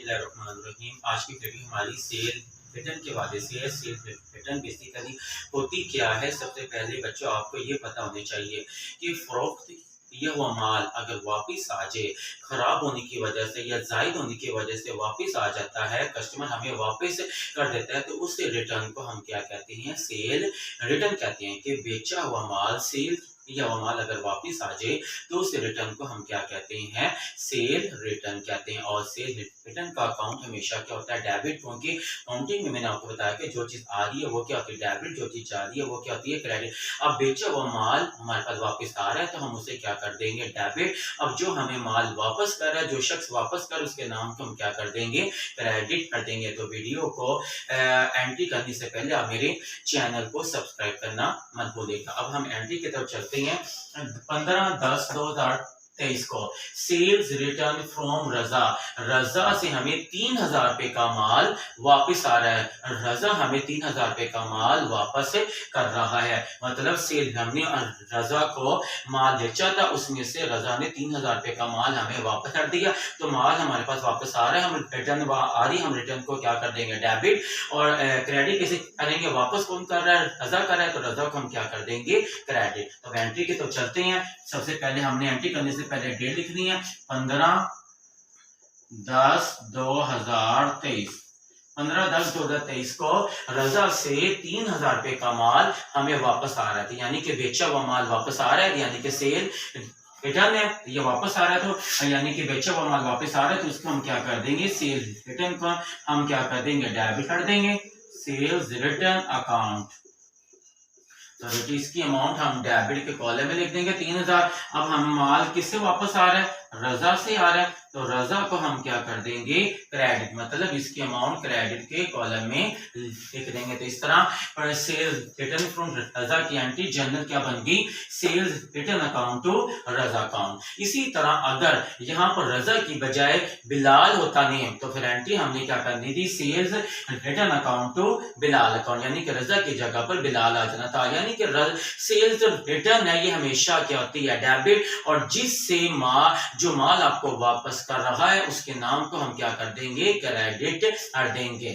बिस्मिल्लाहिर्रहमानिर्रहीम। आज की वीडियो हमारी सेल रिटर्न के हवाले से है। सेल रिटर्न बेसिकली होती क्या है। सबसे पहले बच्चों आपको ये पता होना चाहिए कि फ़रोख्त किया हुआ माल अगर वापस आ जाए, ख़राब होने की वजह से या ज़ायद होने की वजह से वापस आ जाता है, कस्टमर हमें वापस कर देता है, तो उस रिटर्न को हम क्या कहते हैं, सेल रिटर्न कहते हैं। कि बेचा हुआ माल, सेल किया हुआ माल अगर वापस आ जाए तो उस रिटर्न को हम क्या कहते हैं, सेल रिटर्न कहते हैं। और सेल रिटर्न का अकाउंट हमेशा क्या होता है, डेबिट, क्योंकि काउंटिंग में मैंने आपको बताया कि जो चीज़ आ रही है वो क्या होती है, डेबिट, जो चीज़ जा रही है वो क्या होती है, क्रेडिट। अब बेचा हुआ माल हमारे पास वापस आ रहा है तो हम उसे क्या कर देंगे, डेबिट। अब जो हमें माल वापस कर रहा है, जो शख्स वापस कर, उसके नाम को हम क्या कर देंगे, क्रेडिट कर देंगे। तो वीडियो को एंट्री करने से पहले आप मेरे चैनल को सब्सक्राइब करना मत भूलिएगा। अब हम एंट्री की तरफ चलते हैं। 15/10/2023 को सेल्स रिटर्न फ्रॉम रजा, रजा से हमें 3000 रुपए का माल वापस आ रहा है। रजा हमें 3000 रुपए का माल वापस कर रहा है। मतलब सेल, हमने रजा को माल बेचा था, उसमें से रजा ने 3000 रुपए का माल हमें वापस कर दिया, तो माल हमारे पास वापस आ रहा है। हम रिटर्न आ रही, हम रिटर्न को क्या कर देंगे, डेबिट। और क्रेडिट कैसे करेंगे, वापस कौन कर रहा है, रजा कर रहा है, तो रजा को हम क्या कर देंगे, क्रेडिट। तो एंट्री की तो चलते हैं। सबसे पहले हमने एंट्री करने से पहले डेट लिखनी है, 15/10/2023। 15/10/2023 को रजा से 3000 रुपए का माल हमें वापस आ रहा था, यानी कि बेचा हुआ माल वापस आ रहा है, यानी कि सेल रिटर्न है, ये वापस आ रहा है, तो यानी कि बेचा हुआ माल वापस आ रहा है, तो उसको हम क्या कर देंगे, सेल रिटर्न को हम क्या कर देंगे, डेबिट कर देंगे। सेल्स रिटर्न अकाउंट, तो इसकी अमाउंट हम डेबिट के कॉलम में लिख देंगे 3000। अब हम माल किससे वापस आ रहा है, रजा से आ रहा है, तो रजा को हम क्या कर देंगे, क्रेडिट। मतलब इसकी अमाउंट क्रेडिट के कॉलम में लिख देंगे। तो इस तरह सेल्स रिटर्न फ्रॉम रजा की एंट्री जनरल क्या बन गई, sales return account to Raza account. इसी तरह अगर यहाँ पर रजा की बजाय बिलाल होता नेम, तो फिर एंट्री हमने क्या करनी थी, sales return account to Bilal account, यानी कि रजा की जगह पर बिलाल आ जाना था। यानी कि सेल्स रिटर्न है ये हमेशा क्या होती है, डेबिट। और जिससे जो माल आपको वापस कर रहा है उसके नाम को हम क्या कर देंगे, क्रेडिट कर देंगे।